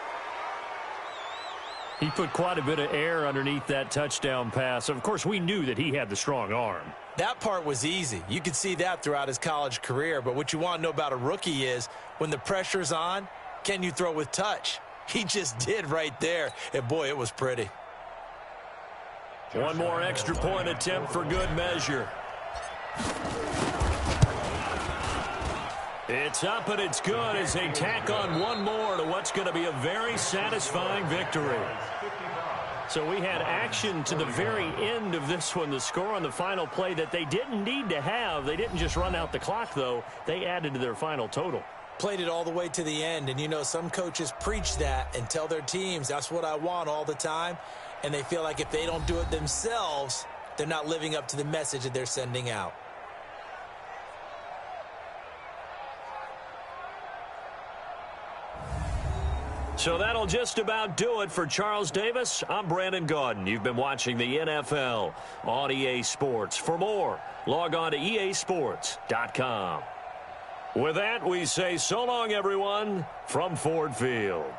He put quite a bit of air underneath that touchdown pass. Of course, we knew that he had the strong arm. That part was easy. You could see that throughout his college career. But what you want to know about a rookie is when the pressure's on, can you throw with touch? He just did right there. And, boy, it was pretty. One more extra point attempt for good measure. It's up and it's good as they tack on one more to what's going to be a very satisfying victory. So we had action to the very end of this one. The score on the final play that they didn't need to have. They didn't just run out the clock, though. They added to their final total. Played it all the way to the end. And, you know, some coaches preach that and tell their teams, that's what I want all the time. And they feel like if they don't do it themselves, they're not living up to the message that they're sending out. So that'll just about do it for Charles Davis. I'm Brandon Gaudin. You've been watching the NFL on EA Sports. For more, log on to easports.com. With that, we say so long, everyone, from Ford Field.